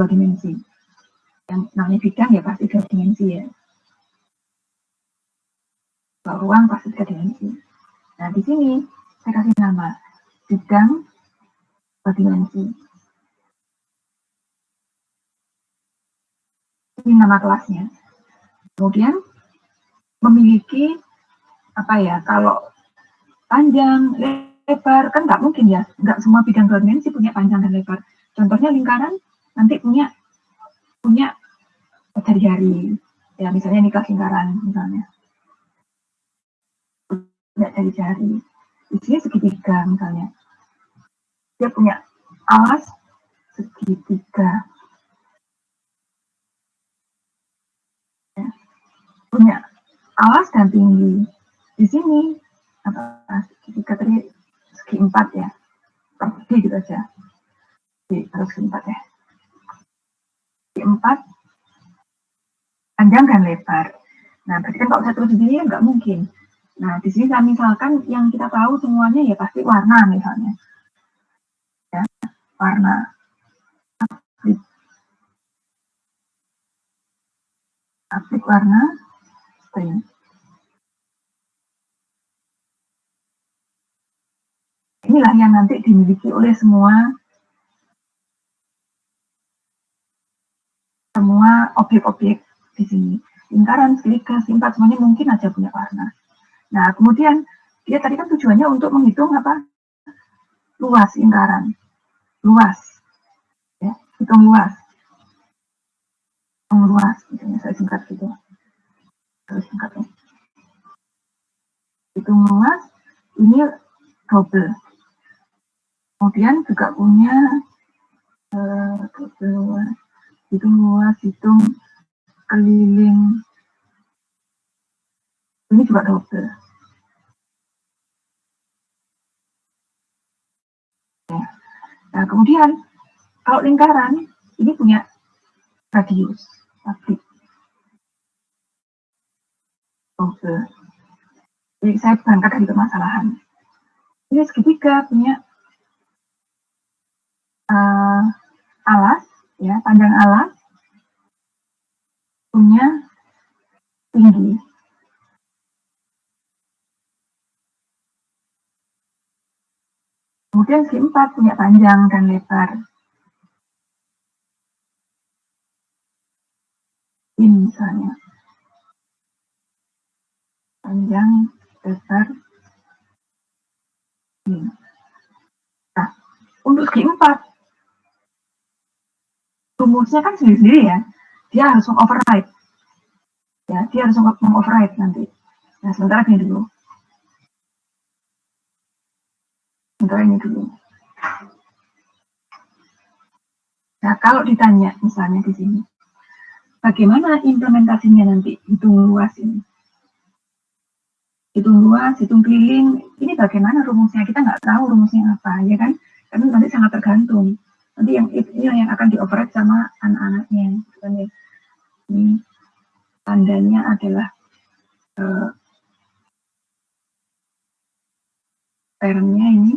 dimensi. Yang namanya bidang ya pasti 2 dimensi ya. Kalau ruang pasti 3 dimensi. Nah, di sini saya kasih nama bidang 2 dimensi. Ini nama kelasnya. Kemudian memiliki apa ya, kalau panjang, lebar, kan nggak mungkin ya, nggak semua bidang 2 dimensi punya panjang dan lebar. Contohnya lingkaran nanti punya jari-jari, ya misalnya ini kelas lingkaran misalnya. Punya jari-jari. Di sini segitiga misalnya. Dia punya alas segitiga. Ya. Punya alas dan tinggi. Di sini apa segitiga tadi segi 4 ya. Segi gitu aja. Harus segi 4 ya. Segi 4 panjang dan lebar. Nah, berarti kan kalau saya terus sendiri nggak mungkin. Nah, di sini saya misalkan yang kita tahu semuanya ya pasti warna misalnya. Ya, warna. Aplik warna string. Inilah yang nanti dimiliki oleh semua objek-objek di sini. Lingkaran, segitiga, simpat, semuanya mungkin aja punya warna. Nah, kemudian dia tadi kan tujuannya untuk menghitung apa? Luas lingkaran. Luas. Ya, hitung luas. Hitung luas, misalnya saya singkat gitu. Terus singkatnya. Hitung luas, ini double. Kemudian juga punya hitung luas, hitung keliling. Ini juga double. Ya. Nah, kemudian kalau lingkaran ini punya radius. Double. Jadi saya berangkat dari permasalahan. Ini segitiga punya alas, ya panjang alas, punya tinggi. Kemudian segi 4 punya panjang dan lebar. Ini misalnya. Panjang, lebar, ini. Nah, untuk segi 4, rumusnya kan sendiri-sendiri ya. Dia harus mengoverride. Ya, dia harus mengoverride nanti. Nah, sementara ini dulu. Sementara ini dulu. Nah, kalau ditanya misalnya di sini, bagaimana implementasinya nanti hitung luas ini? Hitung luas, hitung keliling, ini bagaimana rumusnya? Kita nggak tahu rumusnya apa, ya kan? Karena nanti sangat tergantung. Nanti yang akan dioperate sama anak-anaknya. Ini tandanya adalah termnya ini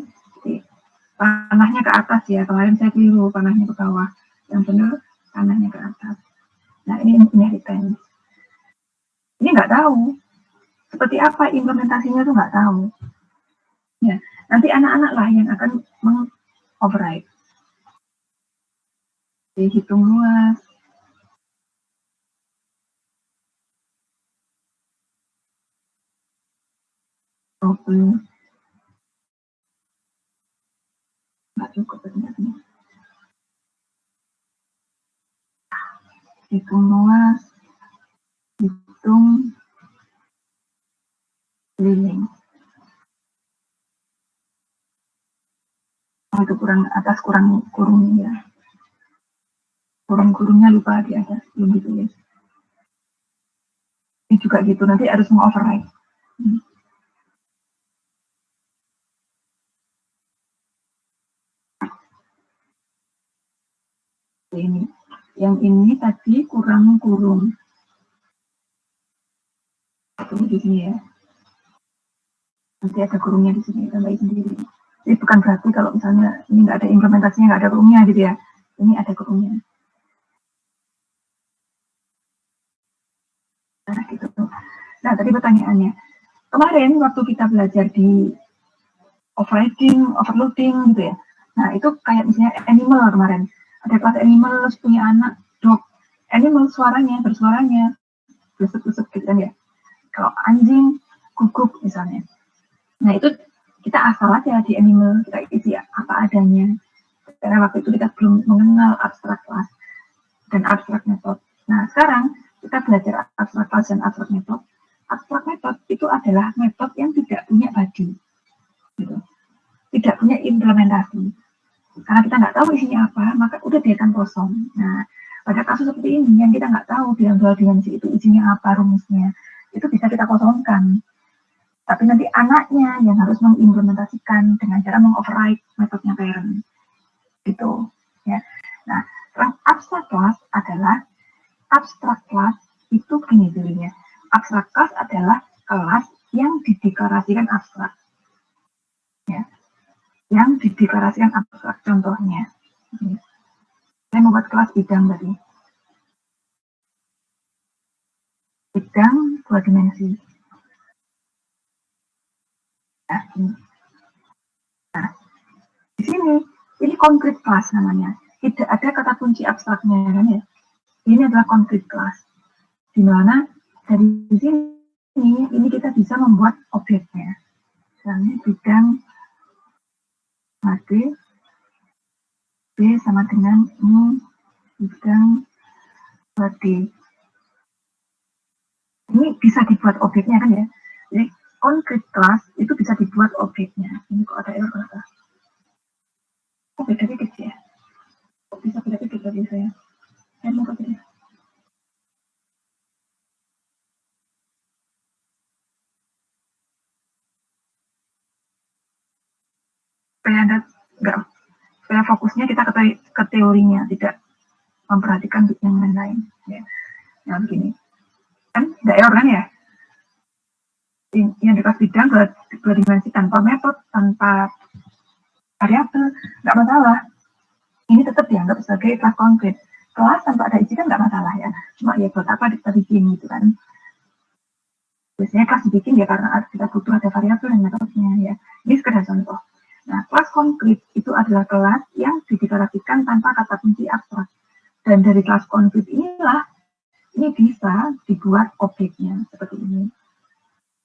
panahnya ke atas ya. Kemarin saya keliru, panahnya ke bawah. Yang benar panahnya ke atas. Nah, ini inheritance. Ini nggak tahu seperti apa implementasinya tuh nggak tahu. Ya, nanti anak-anak lah yang akan mengoverride. Dihitung luas. Nggak cukup ternyata. Hitung luas, hitung keliling. Oh, itu kurang atas, kurang kurungnya ya. Kurung-kurungnya lupa di atas, belum ditulis. Ini juga gitu, nanti harus mengoverride. Ini, yang ini tadi kurang kurung. Ini di sini ya. Nanti ada kurungnya di sini, tambahin sendiri. Jadi bukan berarti kalau misalnya ini nggak ada implementasinya, nggak ada kurungnya gitu ya. Ini ada kurungnya. Nah, gitu. Nah, tadi pertanyaannya. Kemarin waktu kita belajar di overloading gitu ya. Nah, itu kayak misalnya animal kemarin. Ada kelas animal, punya anak, dog. Animal bersuaranya, besuk-besuk gitu kan ya. Kalau anjing, guguk misalnya. Nah, itu kita asal aja di animal, kita isi apa adanya. Karena waktu itu kita belum mengenal abstrak kelas dan abstrak method. Nah, sekarang kita belajar abstrak kelas dan abstrak method. Abstrak method itu adalah metode yang tidak punya body. Gitu. Tidak punya implementasi. Karena kita nggak tahu isinya apa, maka udah biarkan kosong. Nah, pada kasus seperti ini, yang kita nggak tahu bilang dua dimensi itu isinya apa, rumusnya, itu bisa kita kosongkan. Tapi nanti anaknya yang harus mengimplementasikan dengan cara mengoverride metodenya parent. Gitu. Ya. Nah, abstrak class adalah abstrak class itu gini dulunya. Abstrak class adalah kelas yang dideklarasikan abstrak. Ya. Yang dideklarasikan abstrak. Contohnya, saya membuat kelas bidang tadi. Bidang 2 dimensi. Nah, ini. Nah, di sini, ini konkret kelas namanya. Tidak ada kata kunci abstraknya, kan ya. Ini adalah konkret kelas. Di mana dari sini, ini kita bisa membuat objeknya. Misalnya bidang HD, B sama dengan ini bidang 2D. Ini bisa dibuat objeknya kan ya. Jadi konkret kelas itu bisa dibuat objeknya. Ini kok ada error kenapa? Kok beda dikit ya? Kok bisa beda dikit tadi saya? Saya mau ke sini. Supaya Anda nggak, supaya fokusnya kita ke teorinya, tidak memperhatikan yang lain-lain. Ya. Nah begini, kan nggak error kan ya? Yang di kelas bidang dua dimensi tanpa metode, tanpa variabel, nggak masalah. Ini tetap dianggap sebagai kelas konkret. Kelas tanpa ada isi kan nggak masalah ya. Cuma ya buat apa kita bikin gitu kan. Biasanya kelas dibikin ya karena kita butuh ada variabel dan metodenya ya. Ini sekedar contoh. Nah, kelas konkret itu adalah kelas yang dideklarasikan tanpa kata kunci abstrak. Dan dari kelas konkret inilah ini bisa dibuat objeknya seperti ini.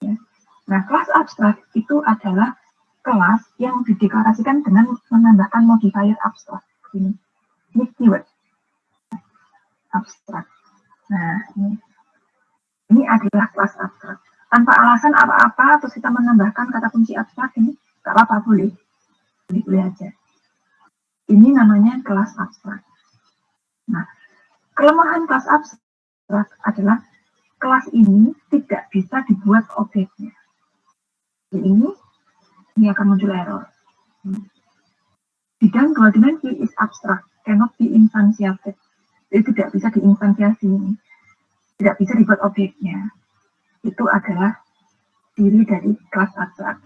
Ya. Nah, kelas abstrak itu adalah kelas yang dideklarasikan dengan menambahkan modifier abstrak. Ini keyword abstrak. Nah, ini adalah kelas abstrak. Tanpa alasan apa-apa, terus kita menambahkan kata kunci abstrak ini, gak apa-apa, boleh. Boleh aja. Ini namanya kelas abstrak. Nah, kelemahan kelas abstrak adalah kelas ini tidak bisa dibuat objeknya. Jadi ini akan muncul error. Bidang 2 dimensi is abstract, cannot be instantiated. Jadi tidak bisa diinstansiasi. Tidak bisa dibuat objeknya. Itu adalah ciri dari kelas abstrak.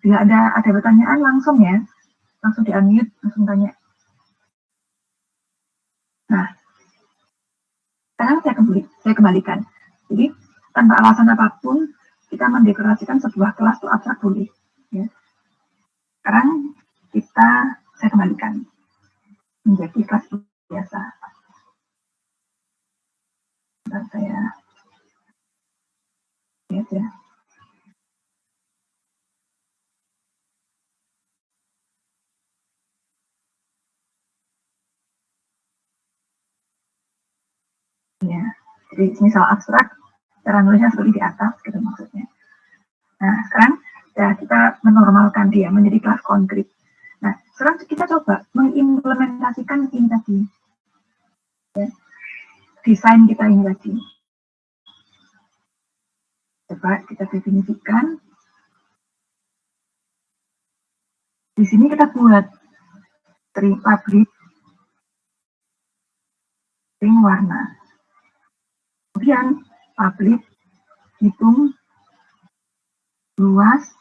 Bila ada pertanyaan langsung ya, langsung di-unmute, langsung tanya. Nah, sekarang saya kembalikan. Jadi, tanpa alasan apapun, kita mendeklarasikan sebuah kelas itu abstrak boleh. Ya. Sekarang saya kembalikan menjadi kelas biasa. Bentar saya lihat ya. Ya, jadi misal abstrak, cara nulisnya seperti di atas, gitu maksudnya. Nah, sekarang ya kita menormalkan dia menjadi kelas konkret. Nah, sekarang kita coba mengimplementasikan ini tadi. Ya. Desain kita ini tadi. Coba kita definisikan. Di sini kita buat string public, string warna. Kemudian public hitung luas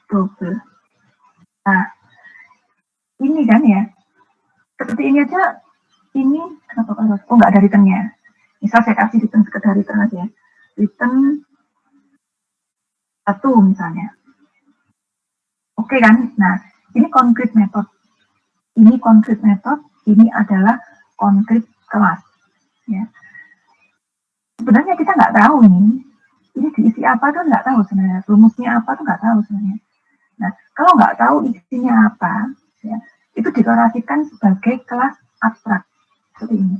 double. Nah, ini kan ya, seperti ini aja ini kenapa error? Oh, nggak ada returnnya. Misal saya kasih return sekedar return aja. Return 1 misalnya. Oke kan? Nah, ini concrete method. Ini concrete method, ini adalah concrete kelas. Ya. Sebenarnya kita nggak tahu ini diisi apa tuh nggak tahu sebenarnya. Rumusnya apa tuh nggak tahu sebenarnya. Nah, kalau nggak tahu isinya apa, ya, itu deklarasikan sebagai kelas abstrak seperti ini.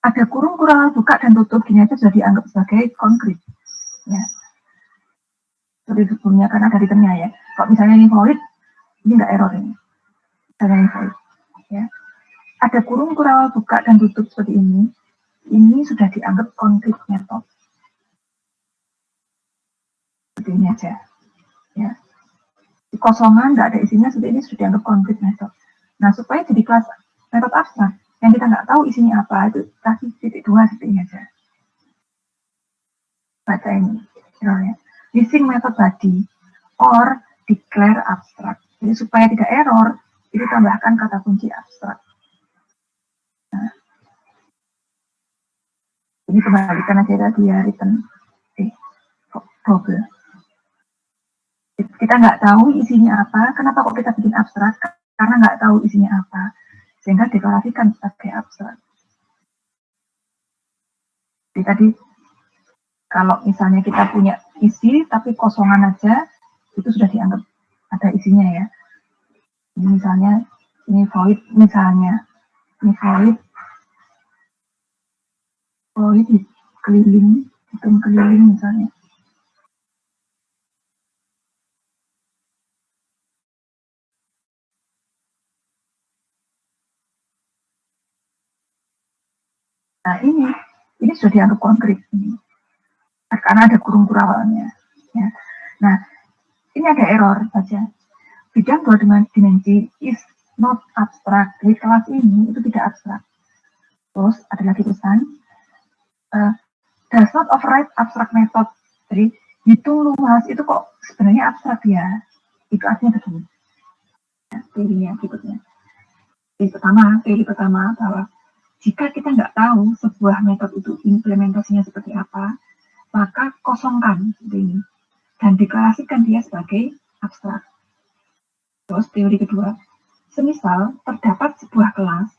Ada kurung buka dan tutup, gini aja sudah dianggap sebagai konkret. Ya. Seperti sebelumnya karena ada returnnya ya. Kalau misalnya ini void, ini nggak error ini. Misalnya ini void. Ya. Ada kurung buka dan tutup seperti ini sudah dianggap konkret method. Seperti ini aja. Ya. Di kosongan nggak ada isinya, seperti ini sudah dianggap konkret method. Nah, supaya jadi kelas method abstrak, yang kita nggak tahu isinya apa, itu kasih titik 2 seperti ini aja. Baca ini errornya. Missing method body or declare abstract. Jadi supaya tidak error, itu tambahkan kata kunci abstrak. Nah, ini kembalikan aja tadi ya return double. Kita nggak tahu isinya apa. Kenapa kok kita bikin abstrak? Karena nggak tahu isinya apa. Sehingga deklarasikan sebagai abstrak. Jadi tadi kalau misalnya kita punya isi tapi kosongan aja, itu sudah dianggap ada isinya ya. Ini misalnya ini void misalnya, ini void keliling, hitung keliling misalnya. Nah ini sudah dianggap konkret ini, karena ada kurung kurangnya. Ya. Nah ini ada error saja. Bidang 2 dimensi is not abstract. Jadi kelas ini itu tidak abstrak. Terus ada lagi pesan, does not override abstract method. Jadi hitung luas itu kok sebenarnya abstrak ya. Itu artinya begini. Teorinya berikutnya. Teori pertama bahwa jika kita nggak tahu sebuah metode itu implementasinya seperti apa, maka kosongkan ini dan deklarasikan dia sebagai abstrak. Terus teori kedua, semisal terdapat sebuah kelas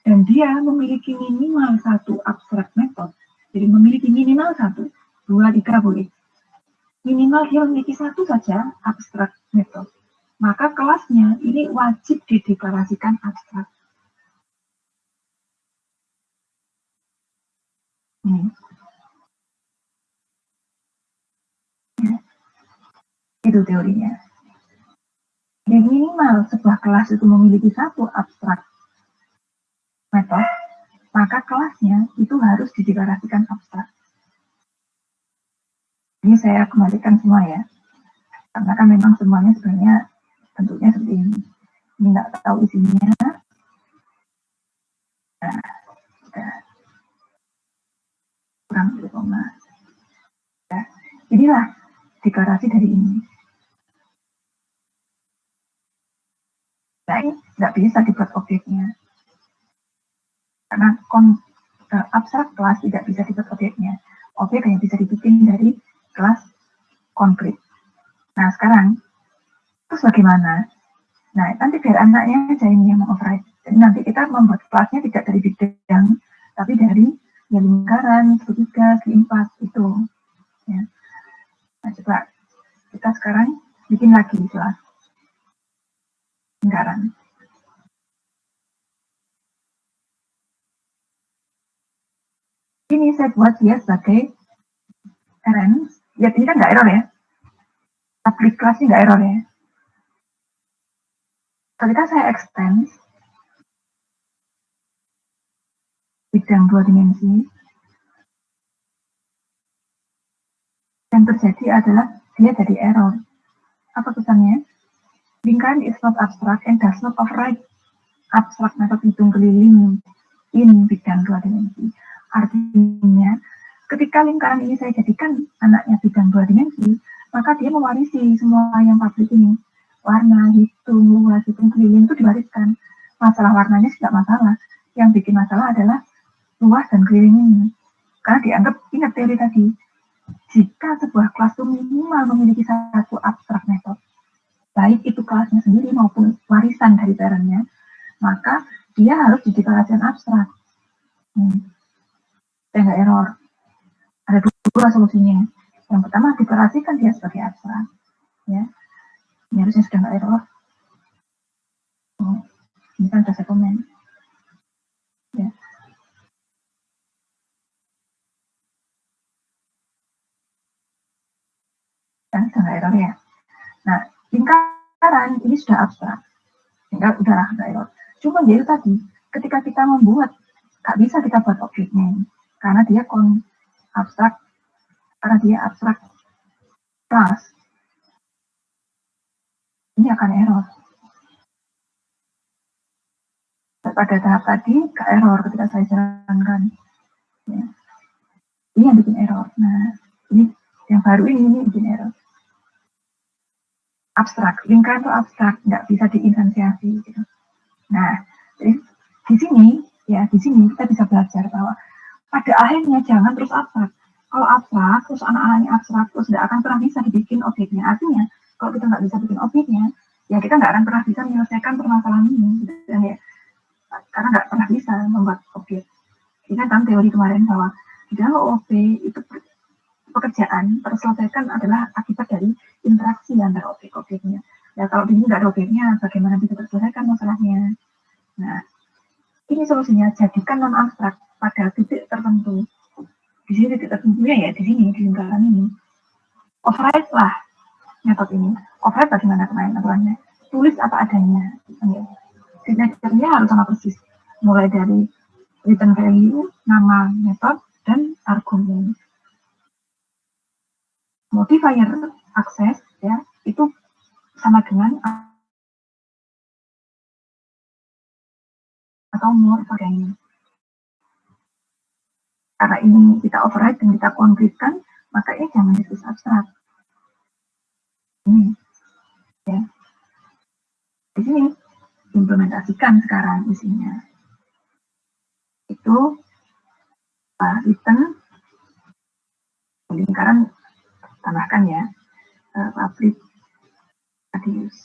dan dia memiliki minimal satu abstrak method, jadi memiliki minimal 1, 2, 3 boleh. Minimal dia memiliki 1 saja abstrak method, maka kelasnya ini wajib dideklarasikan abstrak. Itu teorinya. Jadi minimal sebuah kelas itu memiliki 1 abstrak method, maka kelasnya itu harus dideklarasikan abstrak. Ini saya kembalikan semua ya, karena kan memang semuanya sebenarnya bentuknya seperti ini. Ini nggak tahu isinya. Nah, kurang 0, ya. Inilah deklarasi dari ini. Nah, ini nggak bisa dibuat objeknya. Karena abstrak kelas tidak bisa dibuat objeknya. Objek hanya bisa dibikin dari kelas konkret. Nah, sekarang, terus bagaimana? Nah, nanti biar anaknya aja ini yang mengoperate. Jadi nanti kita membuat kelasnya tidak dari bidang, tapi dari ya, lingkaran, segitiga, segi 4, itu. Ya. Nah, coba kita sekarang bikin lagi kelas lingkaran. Ini saya buat dia sebagai parents. Ya, ini kan nggak error ya. Public kelasnya nggak error ya. Ketika saya extend bidang 2 dimensi, yang terjadi adalah dia jadi error. Apa pesannya? Lingkaran is not abstract and does not override abstrak method hitung keliling in bidang 2 dimensi. Artinya, ketika lingkaran ini saya jadikan anaknya bidang 2 dimensi, maka dia mewarisi semua yang publik ini. Warna, hitung, luas, hitung keliling itu diwariskan. masalah warnanya sih tidak masalah. Yang bikin masalah adalah luas dan keliling ini. Karena dianggap, ingat teori tadi, jika sebuah kelas itu minimal memiliki satu abstrak method, baik itu kelasnya sendiri maupun warisan dari parentnya, maka dia harus dideklarasikan abstrak. Nggak error. Ada dua solusinya. Yang pertama, deklarasikan dia sebagai abstrak. Ya, ini harusnya sudah nggak error. Ini kan sudah saya komen. Ya. Kan sudah nggak error ya. Nah, lingkaran ini sudah abstrak. Tinggal udahlah nggak error. Cuma jadi tadi, ketika kita membuat, nggak bisa kita buat objeknya. Karena dia abstrak, karena dia abstrak kelas. Ini akan error. Pada tahap tadi, ke error ketika saya jalankan. Ya. Ini yang bikin error. Nah, ini yang baru ini bikin error. Abstrak, lingkaran itu abstrak, nggak bisa diinstansiasi. Gitu. Nah, jadi di sini kita bisa belajar bahwa pada akhirnya jangan terus abstrak. Kalau abstrak, terus anak-anaknya abstrak, terus tidak akan pernah bisa dibikin objeknya. Artinya, kalau kita nggak bisa bikin objeknya, ya kita nggak akan pernah bisa menyelesaikan permasalahan ini. Gitu. Dan ya, karena nggak pernah bisa membuat objek. Kita kan teori kemarin bahwa di dalam OOP itu pekerjaan terselesaikan adalah akibat dari interaksi antara objek-objeknya. Ya kalau di sini nggak ada objeknya, bagaimana bisa terselesaikan masalahnya? Nah, ini solusinya, jadikan non abstrak pada titik tertentu. Di sini titik tertentunya ya di sini, di lingkaran ini. Override lah metode ini. Override bagaimana kemarin aturannya? Tulis apa adanya. Signature-nya harus sama persis. Mulai dari return value, nama metode, dan argumen. Modifier akses ya itu sama dengan atau more sebagainya. Karena ini kita override dan kita konkretkan, maka ini jangan diskus abstrak. Ini ya. Di sini implementasikan sekarang isinya. Itu return lingkaran tambahkan ya public radius.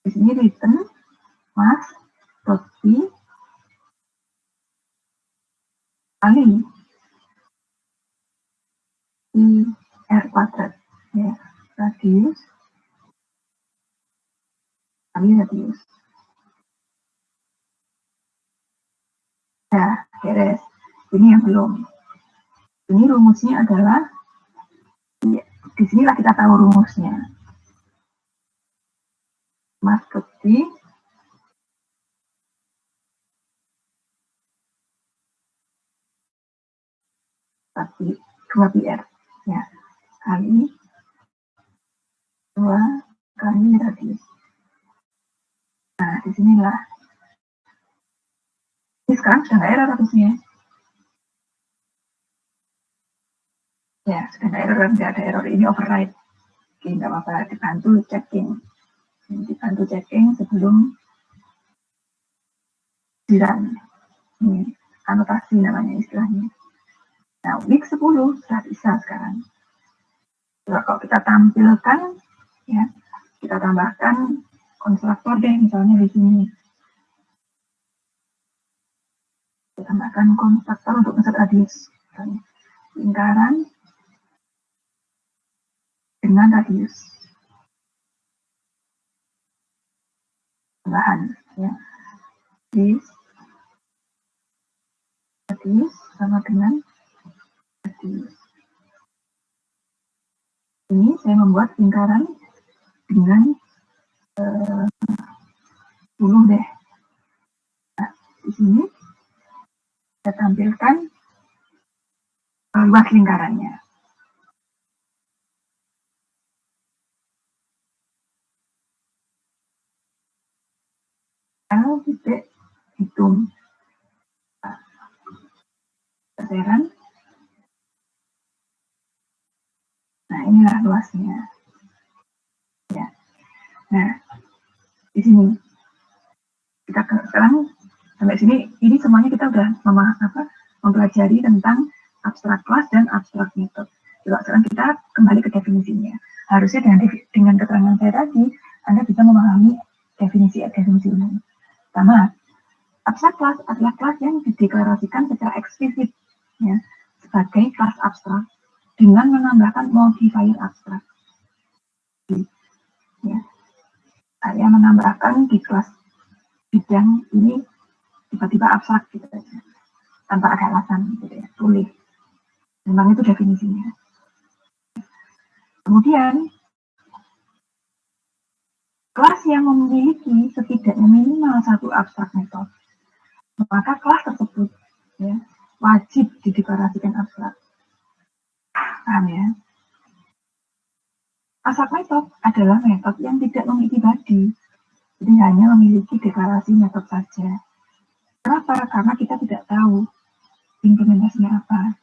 Di sini return mas.b kali i r kuadrat ya radius kali radius. Ya, beres. Ini yang belum. Ini rumusnya adalah ya, disinilah kita tahu rumusnya. Mas Keti tapi 2 PR ya kali 2 kali radius. Nah, disinilah. Ini sekarang sudah nggak error harusnya. Ya, sudah nggak error, tidak ada error. Ini override. Oke, nggak apa-apa. Dibantu checking. Dibantu checking sebelum dirun. Ini anotasi namanya istilahnya. Nah, week 10 sudah bisa sekarang. Coba kalau kita tampilkan, ya, kita tambahkan konstruktor deh, misalnya di sini. Kita tambahkan konstruktor untuk ngeset radius. Misalnya, lingkaran dengan radius. Tambahan, ya. Radius sama dengan radius. Ini saya membuat lingkaran dengan 10 deh. Nah, di sini saya tampilkan luas lingkarannya. L titik hitung. Perseran setengah luasnya. Ya. Nah, di sini kita sekarang sampai sini, ini semuanya kita udah mempelajari tentang abstrak kelas dan abstrak metode. Coba sekarang kita kembali ke definisinya. Harusnya dengan keterangan saya tadi, Anda bisa memahami definisi umum. Pertama, abstrak kelas adalah kelas yang dideklarasikan secara eksplisit ya, sebagai kelas abstrak dengan menambahkan modifier abstrak. Ya. Saya menambahkan di kelas bidang ini tiba-tiba abstrak gitu aja, tanpa ada alasan gitu ya, tulis. Memang itu definisinya. Kemudian kelas yang memiliki setidaknya minimal satu abstrak metode, maka kelas tersebut ya, wajib dideklarasikan abstrak. Paham ya? Abstrak metode adalah metode yang tidak memiliki body, jadi hanya memiliki deklarasi metode saja. Kenapa? Karena kita tidak tahu implementasinya apa.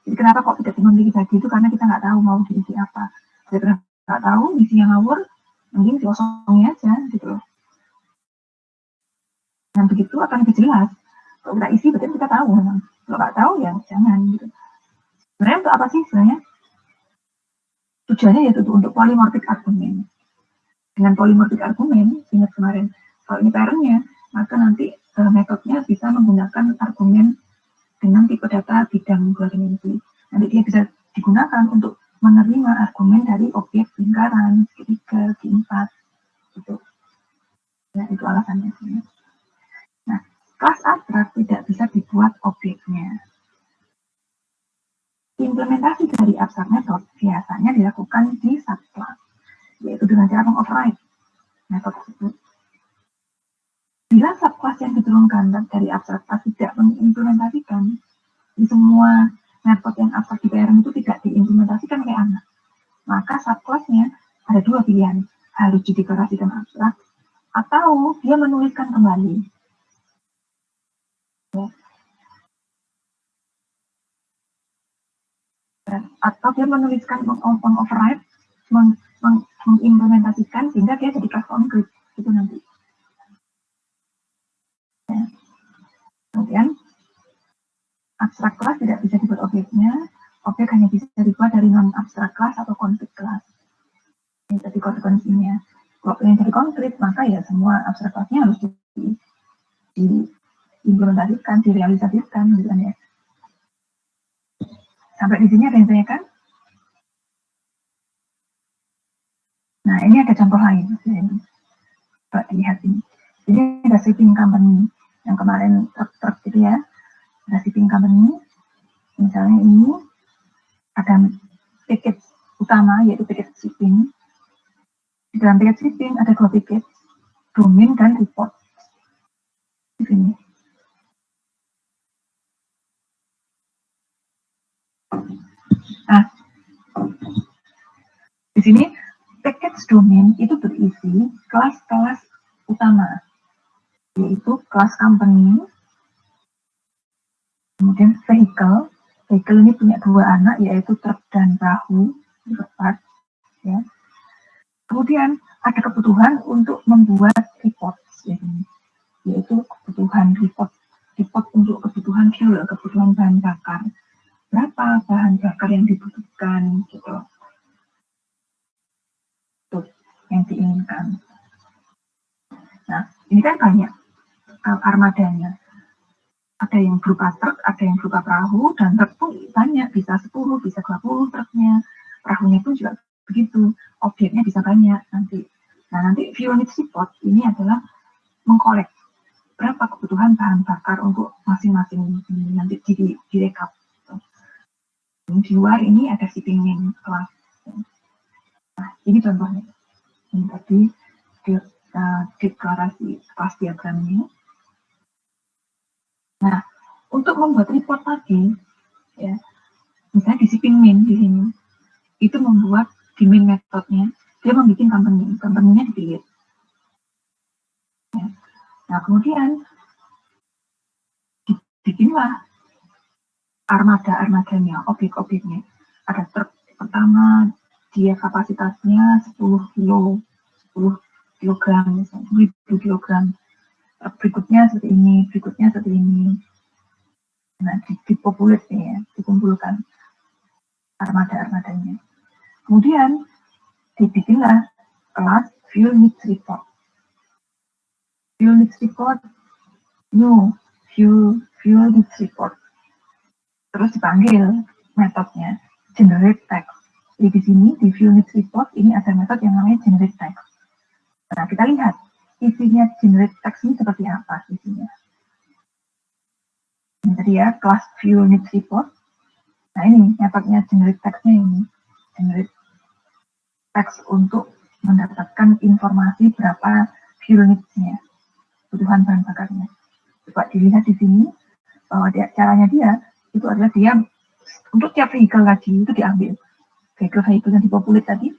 Jadi kenapa kok tidak memiliki body itu karena kita nggak tahu mau diisi apa. Jadi karena nggak tahu isinya ngawur, mending kosongnya aja gitu loh. Dan begitu akan lebih jelas. Kalau kita isi berarti kita tahu memang. Kalau nggak tahu ya jangan gitu. Sebenarnya untuk apa sih sebenarnya? Tujuannya yaitu untuk polymorphic argumen. Dengan polymorphic argumen, ingat kemarin, kalau ini parentnya, maka nanti metodenya bisa menggunakan argumen dengan tipe data bidang 2 dimensi. Nanti dia bisa digunakan untuk menerima argumen dari objek lingkaran, segitiga, G4, gitu. Ya, itu alasannya. Nah, kelas abstrak tidak bisa dibuat objeknya. Implementasi dari abstrak method biasanya dilakukan di subclass, yaitu dengan cara mengoverride metode tersebut. Bila subclass yang diturunkan dari abstrak class tidak mengimplementasikan, di semua metode yang abstrak di parent itu tidak diimplementasikan oleh anak, maka subclassnya ada dua pilihan, harus dideklarasikan abstrak atau dia menuliskan kembali. Ya. Atau dia menuliskan mengoverride, mengimplementasikan sehingga dia jadi kelas concrete itu nanti. Ya. Kemudian abstrak kelas tidak bisa dibuat objeknya, objek hanya bisa dibuat dari non abstrak kelas atau konkret kelas. Ini jadi konsekuensinya. Kalau yang jadi konkret, maka ya semua abstrak kelasnya harus diimplementasikan, direalisasikan, gitu kan ya. Sampai di sini ada yang tanyakan? Nah, ini ada contoh lain. Coba dilihat ini. Ini ada shipping company yang kemarin truk gitu ya. Ada shipping company. Misalnya ini ada tiket utama yaitu tiket shipping. Di dalam tiket shipping ada dua tiket, domain dan report. Di sini. Nah, di sini package domain itu berisi kelas-kelas utama, yaitu kelas company, kemudian vehicle. Vehicle ini punya dua anak, yaitu truk dan perahu, part, ya. Kemudian ada kebutuhan untuk membuat report, yaitu kebutuhan report untuk kebutuhan fuel, kebutuhan bahan bakar. Berapa bahan bakar yang dibutuhkan, gitu. Tuh, yang diinginkan. Nah, ini kan banyak armadanya. Ada yang berupa truk, ada yang berupa perahu, dan truk pun banyak, bisa 10, bisa 20 truknya. Perahunya pun juga begitu, objeknya bisa banyak nanti. Nah, nanti fuel needs report ini adalah mengkolek berapa kebutuhan bahan bakar untuk masing-masing ini nanti direkap. Di luar ini ada shipping name kelas. Nah, ini contohnya. Ini tadi deklarasi kelas diagramnya. Nah, untuk membuat report tadi, ya, misalnya di shipping main di sini, itu membuat di main metodenya, dia membuat company-nya dipilih. Ya. Nah, kemudian dibikinlah armada-armadanya, objek-objeknya. Ada truk pertama dia kapasitasnya 10 kilogram, misalnya 1000 kilogram. Berikutnya seperti ini, berikutnya seperti ini. Nah, dipopuler ya, dikumpulkan armada-armadanya. Kemudian dibikinlah kelas fuel needs report. Fuel needs report, new fuel needs report. Terus dipanggil metodenya generate text. Jadi di sini di fuel needs report ini ada metode yang namanya generate text. Nah, kita lihat isinya generate text ini seperti apa isinya. Ini tadi ya, kelas fuel needs report. Nah, ini metodenya generate text-nya ini. Generate text untuk mendapatkan informasi berapa fuel needs-nya, kebutuhan bahan bakarnya. Coba dilihat di sini bahwa caranya dia itu adalah dia untuk tiap vehicle lagi itu diambil. Vehicle yang dipopuler tadi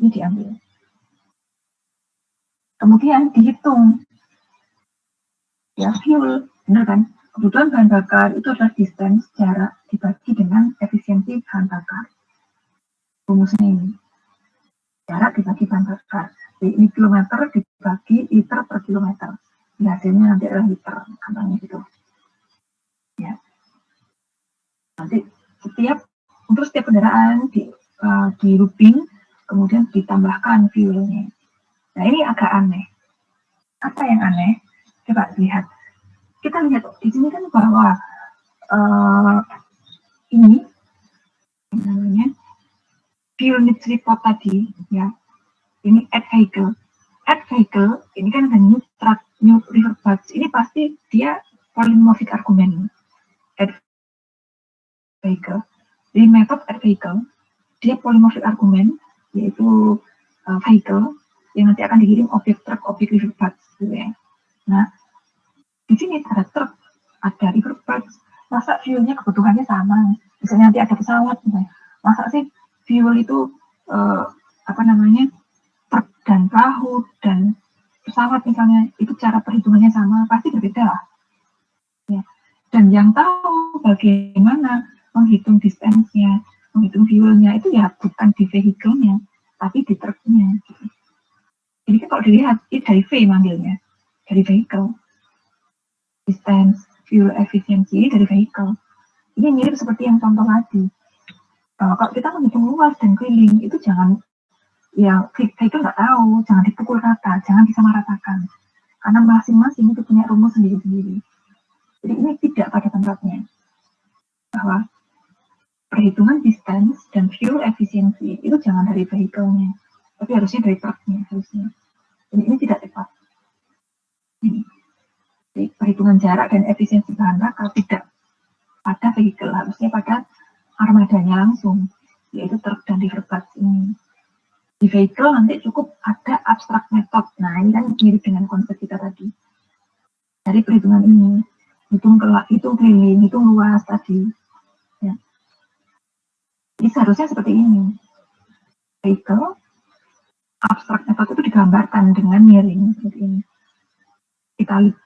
ini diambil. Kemudian dihitung ya fuel, benar kan? Kebutuhan bahan bakar itu adalah distance, jarak dibagi dengan efisiensi bahan bakar. Rumusnya ini. Jarak dibagi bahan bakar. Ini kilometer dibagi liter per kilometer. Hasilnya nanti adalah liter, gampangnya gitu. Ya. Nanti untuk setiap kendaraan di looping, kemudian ditambahkan fuelnya. Nah, ini agak aneh. Apa yang aneh? Coba lihat. Kita lihat di sini kan bahwa ini namanya fuel needs report tadi, ya. Ini add vehicle. Add vehicle, ini kan ada new truck, new river bus. Ini pasti dia polymorphic argument. Add vehicle. Di metode add vehicle, dia polymorphic argument, yaitu vehicle yang nanti akan dikirim objek truk, objek river bus, gitu ya. Nah, di sini ada truk, ada river bus, masa fuelnya kebutuhannya sama? Misalnya nanti ada pesawat, misalnya. Masa sih fuel itu truk dan perahu dan pesawat misalnya itu cara perhitungannya sama? Pasti berbeda lah. Ya. Dan yang tahu bagaimana menghitung distance-nya, menghitung fuelnya itu ya bukan di vehicle-nya, tapi di truknya. Gitu. Jadi kalau dilihat itu dari V manggilnya, dari vehicle. Distance, fuel efficiency dari vehicle. Ini mirip seperti yang contoh tadi. Kalau kita menghitung luas dan keliling itu jangan, ya vehicle nggak tahu, jangan dipukul rata, jangan disamaratakan. Karena masing-masing itu punya rumus sendiri-sendiri. Jadi ini tidak pada tempatnya. Bahwa perhitungan distance dan fuel efficiency itu jangan dari vehicle-nya, tapi harusnya dari truknya harusnya. Jadi ini tidak tepat. Ini. Jadi perhitungan jarak dan efisiensi bahan bakar tidak pada vehicle, harusnya pada armadanya langsung, yaitu truk dan river bus ini. Di vehicle nanti cukup ada abstract method. Nah, ini kan mirip dengan konsep kita tadi. Dari perhitungan ini, hitung keliling, hitung luas tadi. Ya. Jadi seharusnya seperti ini. Vehicle, abstract method itu digambarkan dengan miring seperti ini. Kita lihat.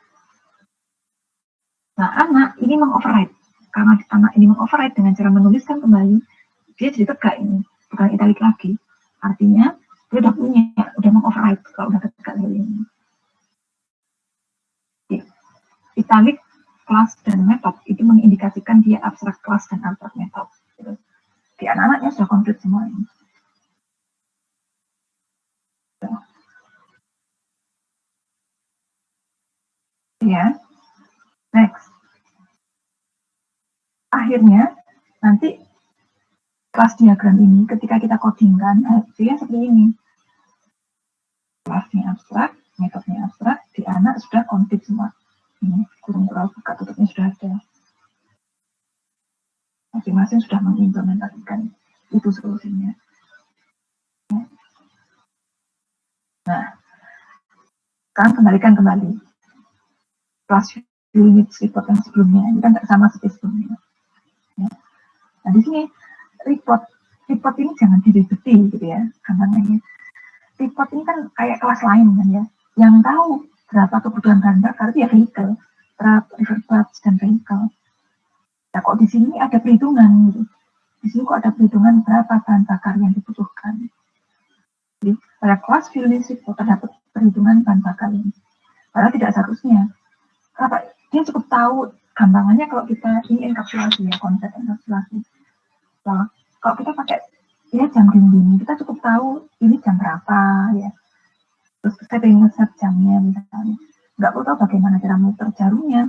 Nah, anak ini mengoverride. Karena anak ini mengoverride dengan cara menuliskan kembali, dia jadi tegak ini, bukan italic lagi. Artinya, dia udah mengoverride kalau udah tegak seperti ini. Italic, kelas, dan metode itu mengindikasikan dia abstrak kelas dan abstrak metode. Di anak-anaknya sudah komplit semua ini. Ya, next. Akhirnya, nanti kelas diagram ini ketika kita codingkan, hasilnya seperti ini. Kelasnya abstrak, metodenya abstrak, di anak sudah komplit semua. Ini kurung kurang buka tutupnya sudah ada. Masing-masing sudah mengimplementasikan itu solusinya. Nah, sekarang kembalikan kembali kelas unit report yang sebelumnya, ini kan tidak sama seperti sebelumnya. Ya. Nah, di sini report ini jangan diribetin gitu ya, gampangnya. Report ini kan kayak kelas lain kan ya, yang tahu berapa kebutuhan bahan bakar itu ya vehicle, truk, river bus, dan vehicle. Nah, kok di sini ada perhitungan gitu. di sini kok ada perhitungan berapa bahan bakar yang dibutuhkan. Jadi pada kelas fuel needs report terdapat perhitungan bahan bakar ini. Padahal tidak seharusnya. Kenapa? Dia cukup tahu gampangannya kalau kita ini enkapsulasi ya, konsep enkapsulasi. Nah, kalau kita pakai ya jam dinding, kita cukup tahu ini jam berapa ya. Terus saya pengen nge-set jamnya misalnya. Nggak perlu tahu bagaimana cara muter jarumnya,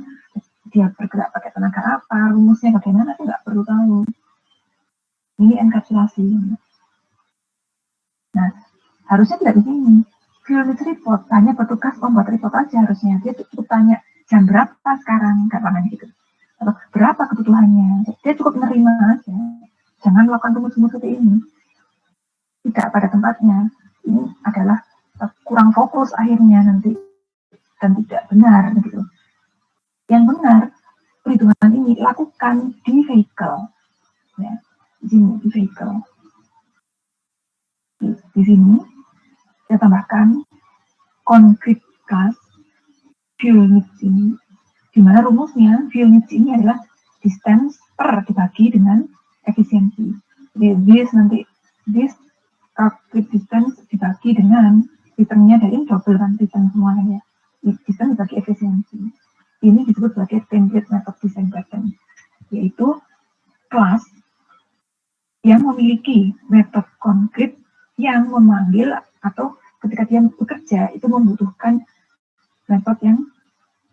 dia bergerak pakai tenaga apa, rumusnya bagaimana, itu nggak perlu tahu. Ini enkapsulasi. Nah, harusnya tidak di sini. Fuel needs report, hanya petugas membuat report aja harusnya. Dia cukup tanya, jam berapa sekarang, kapan gitu. Atau berapa kebutuhannya. Dia cukup menerima aja. Jangan melakukan rumus-rumus seperti ini. Tidak pada tempatnya. Ini adalah kurang fokus akhirnya nanti. Dan tidak benar gitu. Yang benar, perhitungan ini lakukan di vehicle. Ya, di sini, di vehicle. Di sini, saya tambahkan concrete gas fuel needs ini, di mana rumusnya fuel needs ini adalah distance per dibagi dengan efisiensi. Jadi this concrete distance dibagi dengan returnnya dari double kan return semuanya ya. Distance dibagi efisiensi. Ini disebut sebagai template method design pattern, yaitu kelas yang memiliki metode konkret yang memanggil atau ketika dia bekerja itu membutuhkan metode yang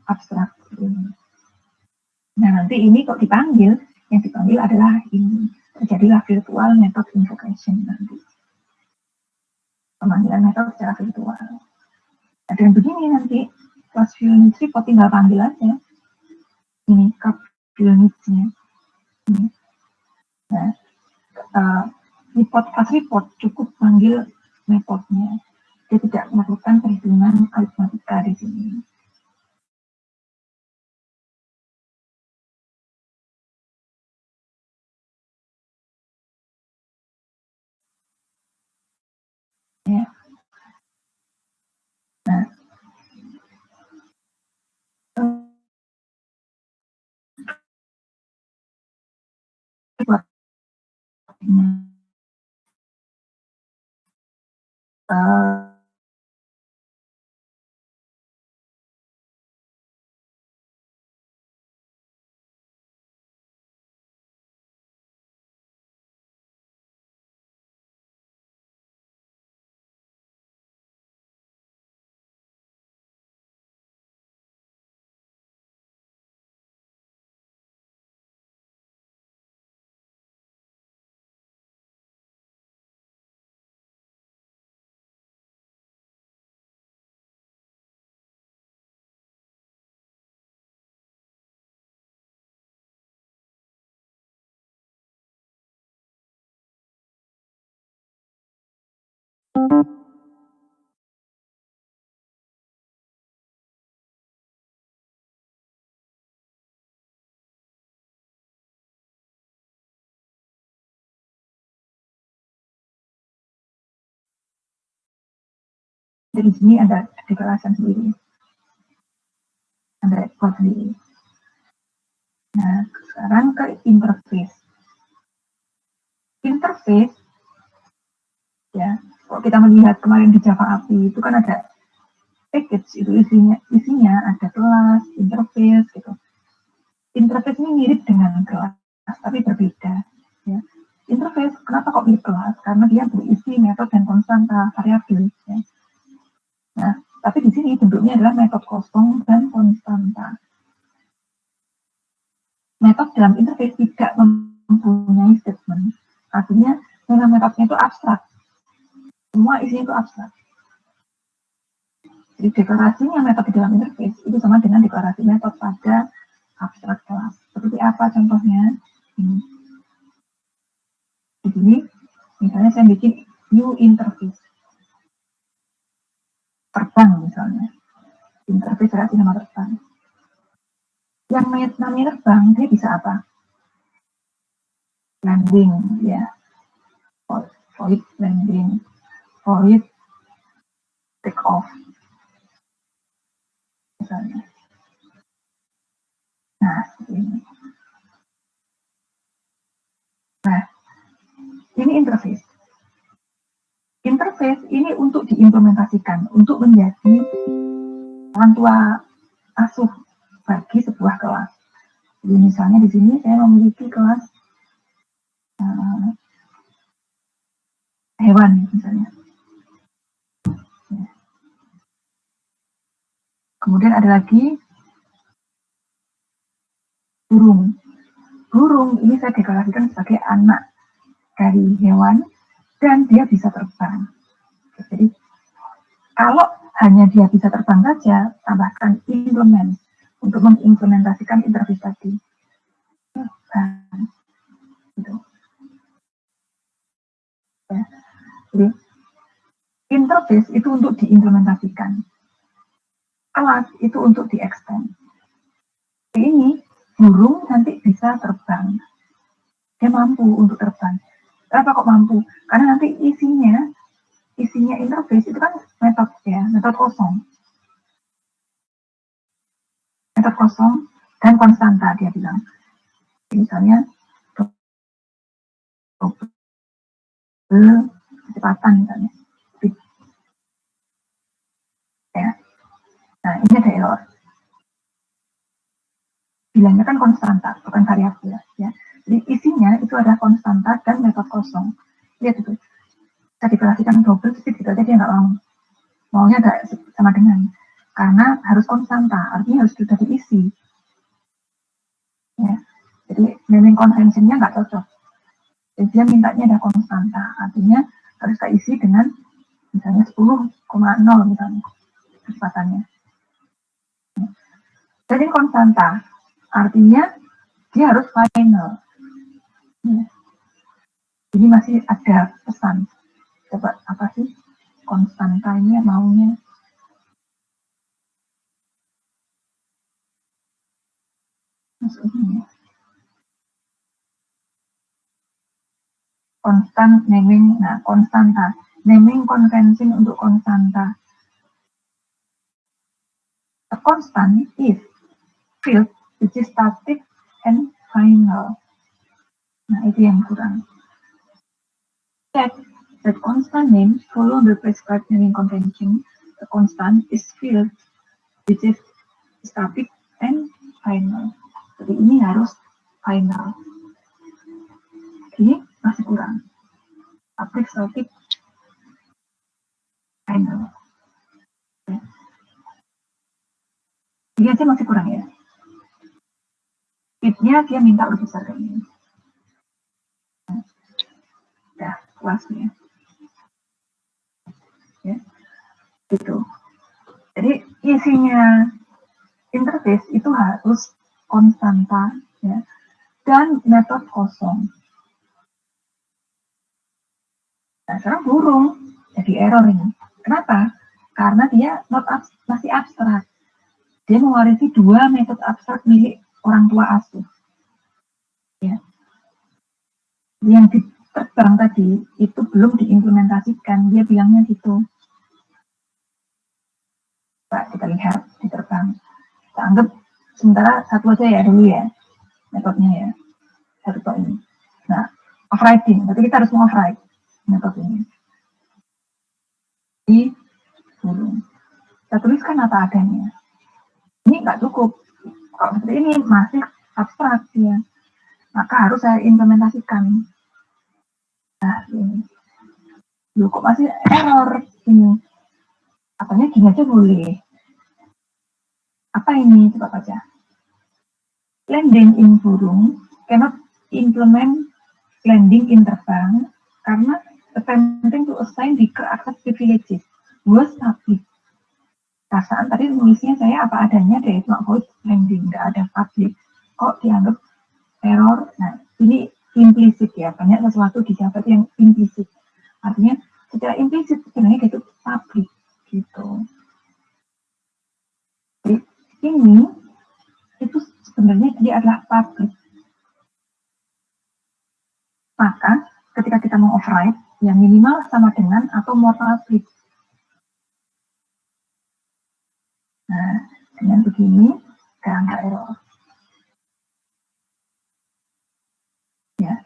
abstrak. Nah nanti ini kok dipanggil, yang dipanggil adalah ini, terjadilah virtual method invocation nanti. Pemanggilan metode secara virtual. Nah dengan begini nanti kelas fuel needs report tinggal panggil aja. Ini cup fuel needs-nya. Nah, pas report cukup panggil metodenya. Dia tidak melakukan perhitungan aritmatika di sini. Ya. Nah, buat dari sini ada deklarasi sendiri, ada report sendiri. Nah, sekarang ke interface. Interface, ya, kalau kita melihat kemarin di Java API itu kan ada package, itu isinya ada kelas, interface gitu. Interface ini mirip dengan kelas, tapi berbeda. Ya. Interface, kenapa kok mirip kelas? Karena dia berisi metode dan konstanta variabel. Ya. Nah, tapi di sini bentuknya adalah metode kosong dan konstanta. Metode dalam interface tidak mempunyai statement. Artinya, nama metodenya itu abstrak. Semua isinya itu abstrak. Jadi deklarasinya metode dalam interface itu sama dengan deklarasi metode pada abstrak kelas. Seperti apa contohnya? Ini. Di sini, misalnya saya bikin new interface. Terbang misalnya. Interface relasi nama terbang. Yang namanya terbang, dia bisa apa? Landing, ya. Void landing. Void take off. Misalnya. Nah, seperti ini. Nah, Ini interface. Interface ini untuk diimplementasikan, untuk menjadi orang tua asuh bagi sebuah kelas. Jadi misalnya di sini saya memiliki kelas hewan misalnya. Kemudian ada lagi burung. Burung ini saya deklarasikan sebagai anak dari hewan dan dia bisa terbang. Jadi kalau hanya dia bisa terbang saja, tambahkan implement untuk mengimplementasikan interface tadi. Gitu. Ya. Jadi interface itu untuk diimplementasikan, kelas itu untuk di-extend. Ini burung nanti bisa terbang, dia mampu untuk terbang. Kenapa kok mampu? Karena nanti isinya interface itu kan metode ya, metode kosong dan konstanta dia bilang. Misalnya kecepatan misalnya. Ya. Nah, ini ada error. Bilangnya kan konstanta, bukan variabel ya. Jadi isinya itu ada konstanta dan metode kosong. Lihat itu. Saya deklarasikan double speed gitu aja dia nggak mau. Maunya nggak sama dengan. Karena harus konstanta, artinya harus sudah diisi. Ya. Jadi naming convention-nya nggak cocok. Jadi dia mintanya ada konstanta, artinya harus diisi dengan misalnya 10,0 misalnya kecepatannya. Jadi konstanta, artinya dia harus final. Ya. Jadi masih ada pesan. Coba apa sih konstantanya maunya? Maksudnya konstan naming, nah konstanta, naming convention untuk konstanta. A constant is field which is static and final. Nah itu yang kurang. Check that constant names follow the prescribed naming convention. A constant is field which is static and final. Jadi ini harus final. Ini masih kurang. Static, static, final. Ini aja masih kurang ya. Speednya dia minta lebih besar kayak ini. Udah, kelasnya. Ya, gitu. Jadi isinya interface itu harus konstanta ya, dan metode kosong. Nah, sekarang burung jadi error ini. Kenapa? Karena dia masih abstrak. Dia mewarisi dua metode abstrak milik orang tua asuh. Ya. Yang diterbang tadi itu belum diimplementasikan. Dia bilangnya gitu. Pak, kita lihat diterbang. Kita anggap sementara satu aja ya dulu ya metodenya ya. Satu ini. Nah, overriding. Berarti kita harus override metode ini. Di burung. Kita tuliskan apa adanya. Ini nggak cukup. Kalau seperti ini masih abstrak ya. Maka harus saya implementasikan. Nah, ini. Loh, kok masih error ini? Katanya gini aja boleh. Apa ini? Coba baca. Landing in burung cannot implement landing in terbang karena attempting to assign weaker access privileges was public. Perasaan tadi nulisnya saya apa adanya deh, itu void landing, nggak ada public. Kok dianggap error? Nah, ini implisit ya, banyak sesuatu di Java yang implisit. Artinya secara implisit sebenarnya itu public gitu. Jadi ini itu sebenarnya dia adalah public. Maka ketika kita mau override, yang minimal sama dengan atau more public. Nah, dengan begini nggak error. Ya.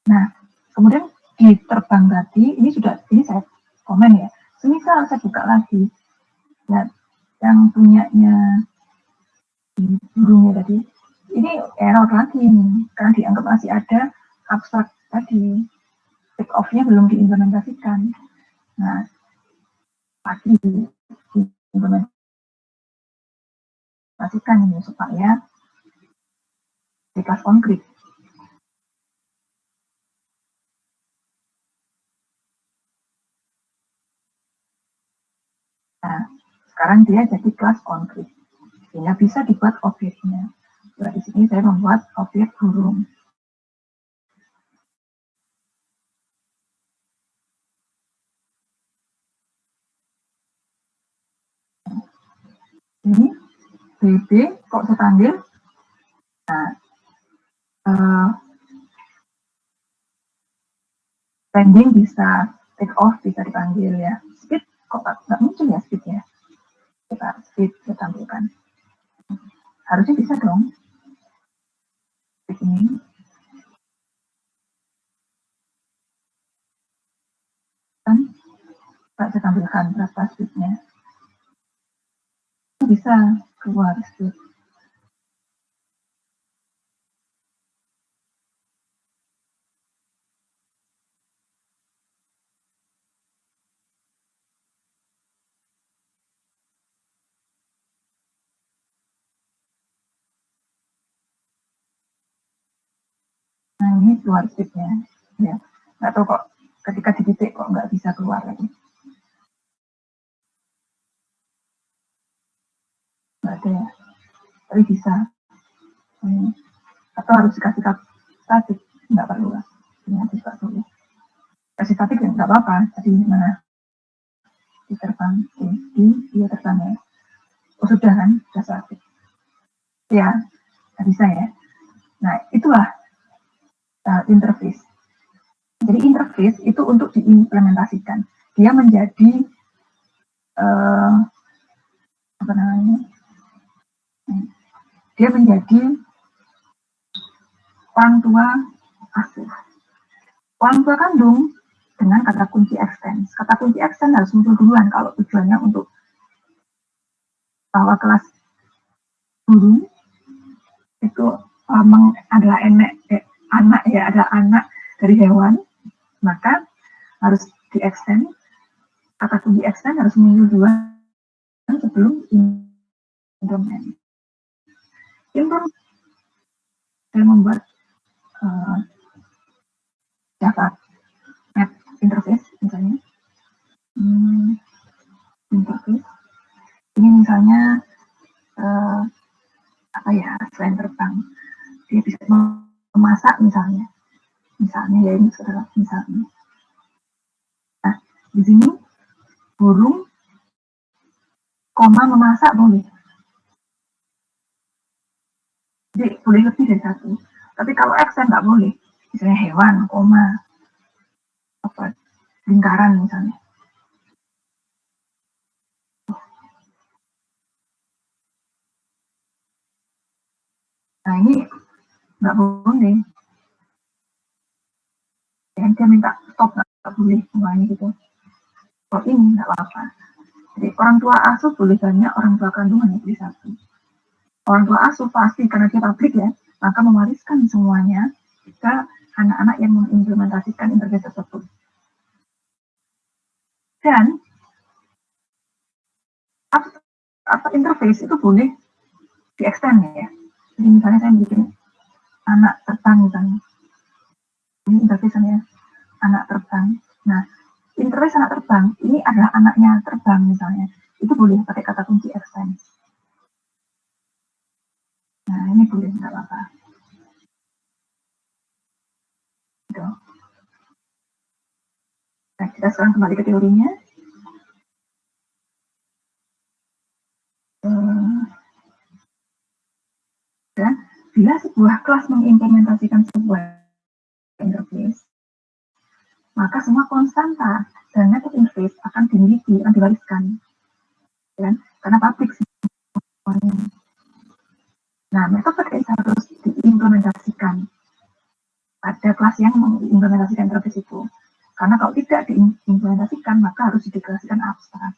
Nah, Kemudian di terbang tadi, ini saya komen ya. Semisal saya buka lagi, ya, yang punyanya di burungnya tadi, ini error lagi nih, karena dianggap masih ada abstrak tadi, take off-nya belum diimplementasikan. Nah, lagi diimplementasikan ini supaya di kelas konkret. Nah, sekarang dia jadi kelas konkret. Sehingga bisa dibuat objeknya. Nah, di sini saya membuat objek burung. Ini BB kok saya panggil. Nah, landing bisa, take off bisa dipanggil ya. Speed kok nggak muncul ya speednya. Kita speed saya tampilkan. Harusnya bisa dong. Ini kan saya tampilkan berapa speednya. Bisa keluar speed. Nah, ini keluar speednya. Ya, nggak tahu kok ketika di titik kok nggak bisa keluar lagi. Nggak ada ya. Tapi bisa. Atau harus dikasih statik, nggak perlu lah. Ini harus nggak perlu. Kasih statik ya nggak apa-apa. Tadi mana diterbang, dia terbang ya. Oh sudah kan, sudah statik. Ya, nggak bisa ya. Nah, itulah interface. Jadi interface itu untuk diimplementasikan. Dia menjadi apa namanya? Dia menjadi orang tua asuh. Orang tua kandung dengan kata kunci extend. Kata kunci extend harus muncul duluan kalau tujuannya untuk bahwa kelas guru itu adalah anak ya, ada anak dari hewan, maka harus di extend. Kata kunci extend harus muncul duluan sebelum implement. Saya membuat Java Net interface misalnya. Interface ini misalnya apa ya, selain terbang dia bisa memasak misalnya ya, ini saudara misalnya. Nah, di sini burung koma memasak boleh, jadi boleh lebih dari satu. Tapi kalau accent nggak boleh, misalnya hewan koma apa lingkaran misalnya. Nah, ini nggak boleh. Yang dia minta stop, nggak boleh semuanya gitu. Kalau ini nggak apa-apa. Jadi orang tua asuh boleh banyak, orang tua kandung hanya boleh satu. Orang tua asuh pasti karena dia publik ya, maka mewariskan semuanya ke anak-anak yang mengimplementasikan interface tersebut. Dan apa interface itu boleh di extend ya. Jadi misalnya saya bikin anak terbang misalnya. Ini interface-nya anak terbang. Nah, interface anak terbang ini adalah anaknya terbang misalnya. Itu boleh pakai kata kunci extend. Nah, ini boleh nggak apa-apa. Gitu. Nah, kita sekarang kembali ke teorinya. Dan bila sebuah kelas mengimplementasikan sebuah interface, maka semua konstanta dan method interface akan dimiliki, akan diwariskan. Ya, karena publik semuanya. Nah, metode harus diimplementasikan pada kelas yang mengimplementasikan interface itu. Karena kalau tidak diimplementasikan, maka harus dideklarasikan abstrak.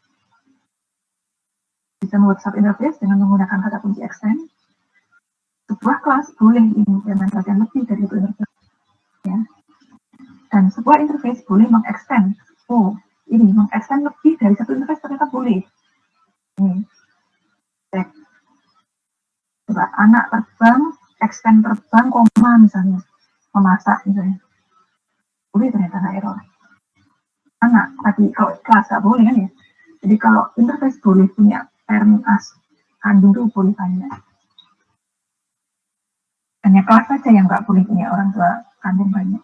Bisa membuat sub interface dengan menggunakan kata kunci extend. Sebuah kelas boleh diimplementasikan lebih dari satu interface. Ya. Dan sebuah interface boleh mengextend. Ini mengextend lebih dari satu interface ternyata boleh. Ini. Cek. Coba anak terbang, extend terbang, koma misalnya. Memasak misalnya. Boleh ternyata nggak error. Anak, tapi kalau kelas nggak boleh kan ya. Jadi kalau interface boleh punya parent as kandung itu boleh banyak. Hanya kelas saja yang nggak boleh punya orang tua kandung banyak.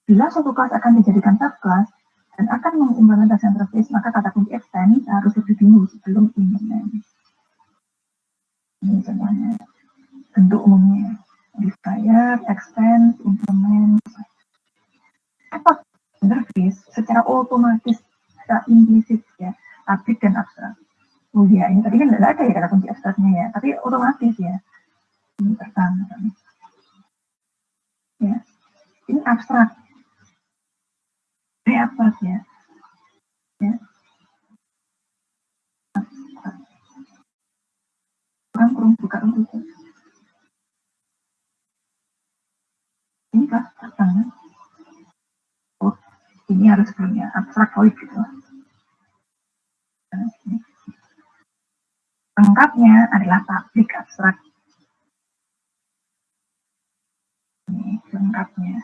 Bila suatu kelas akan dijadikan subclass dan akan mengimplementasikan interface, maka kata kunci extend harus lebih dulu sebelum implement. Ini contohnya bentuk umumnya. Modifier, extend, implement. Apa interface secara otomatis, secara implisit ya, public dan abstrak. Oh iya, ini tadi kan tidak ada ya kata kunci abstraknya ya, tapi otomatis ya. Ini pertama. Ya, ini abstrak. Ini abstrak ya. Ya. Abstrak. Kurang buka dulu. Ini kelas pertama. Oh, ini harus punya abstrak void gitu. Lengkapnya adalah public abstrak. Ini lengkapnya.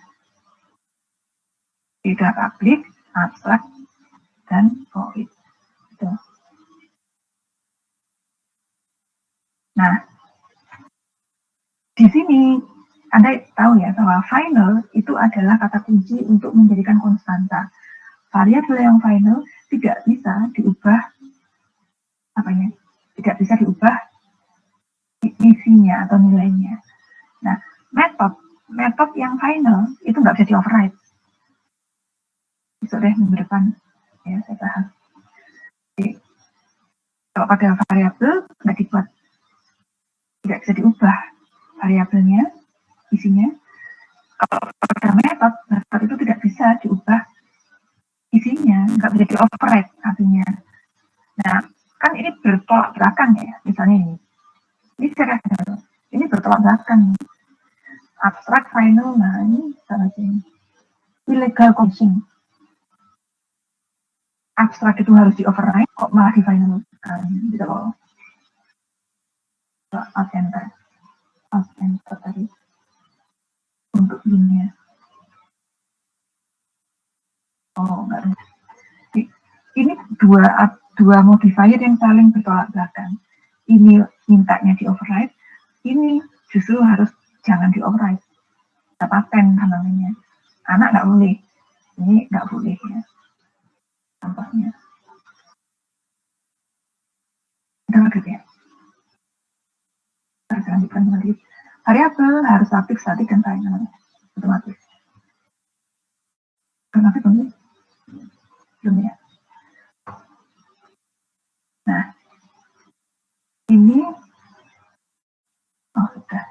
Beda public, abstrak, dan void. Gitu. Nah, di sini Anda tahu ya bahwa final itu adalah kata kunci untuk menjadikan konstanta. Variabel yang final tidak bisa diubah tidak bisa diubah isinya atau nilainya. Nah, metode yang final itu nggak bisa di override. Besok deh minggu depan ya saya bahas. Jadi, kalau pada variabel nggak dibuat, tidak bisa diubah variabelnya, isinya. Kalau pada metode itu tidak bisa diubah isinya, nggak bisa di override artinya. Nah, kan ini bertolak belakang ya, misalnya ini. Ini bertolak belakang. Abstrak final, nah ini salah sini. Illegal condition. Abstrak itu harus di override, kok malah di final gitu loh. Alt enter tadi untuk ini ya. Oh enggak. Ini dua modifier yang saling bertolak belakang. Ini mintanya di override, ini justru harus jangan di override. Paten namanya. Anak nggak boleh, ini nggak boleh ya. Contohnya. Udah gitu ya. Kita lanjutkan lagi. Variabel harus statik, statik dan final. Otomatis. Otomatis belum ya. Nah, ini sudah.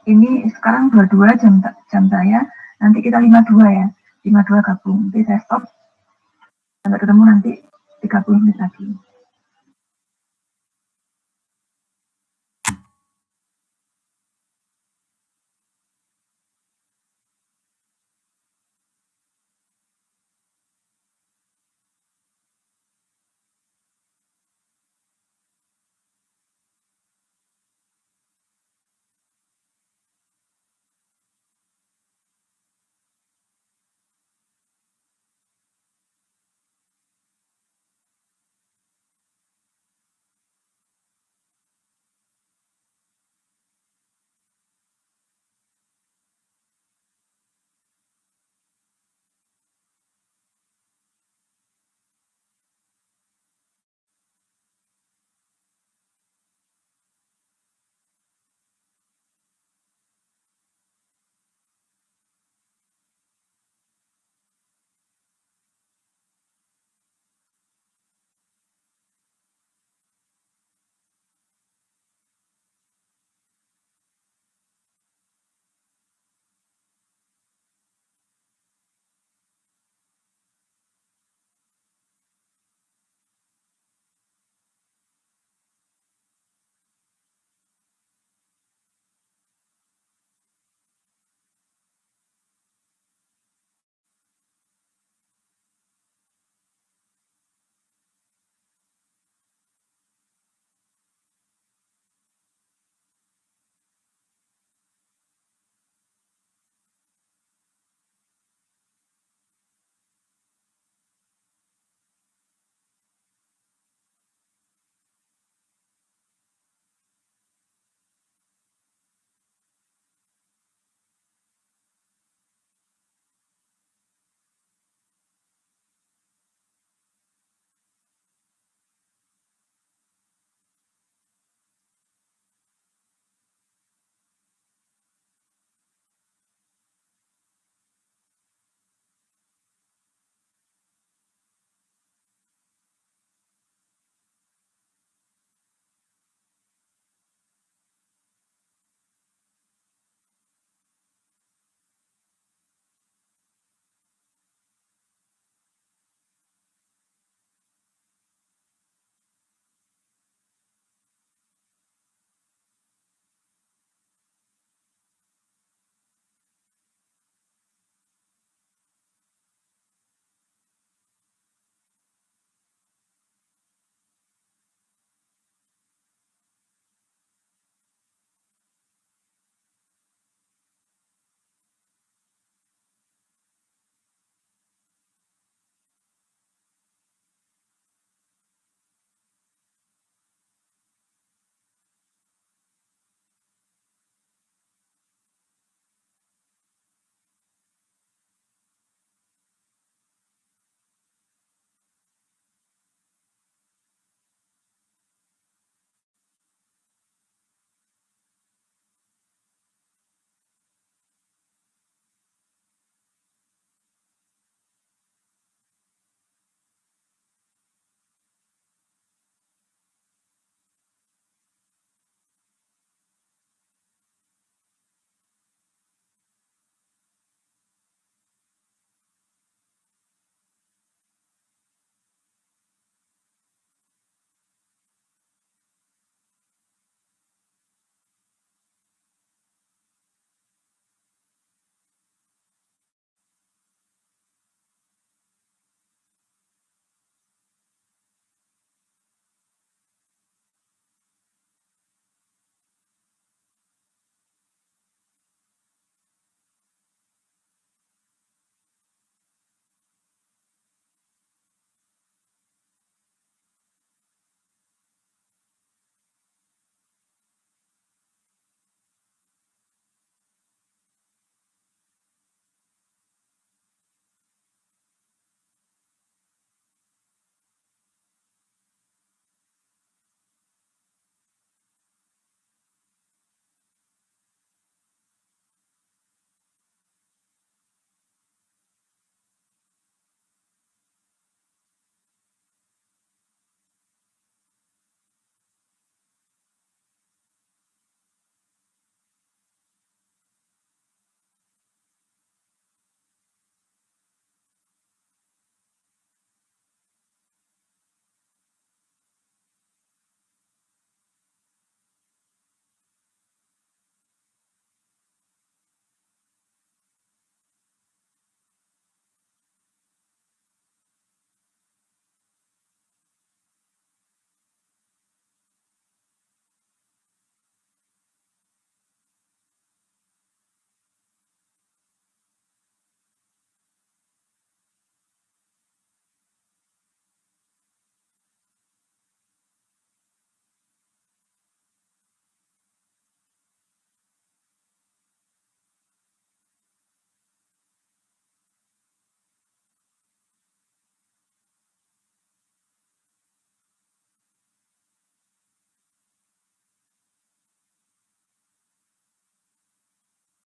Ini sekarang 22 jam saya, nanti kita 52 ya. 52 gabung. Nanti saya stop. Sampai ketemu nanti 30 menit lagi.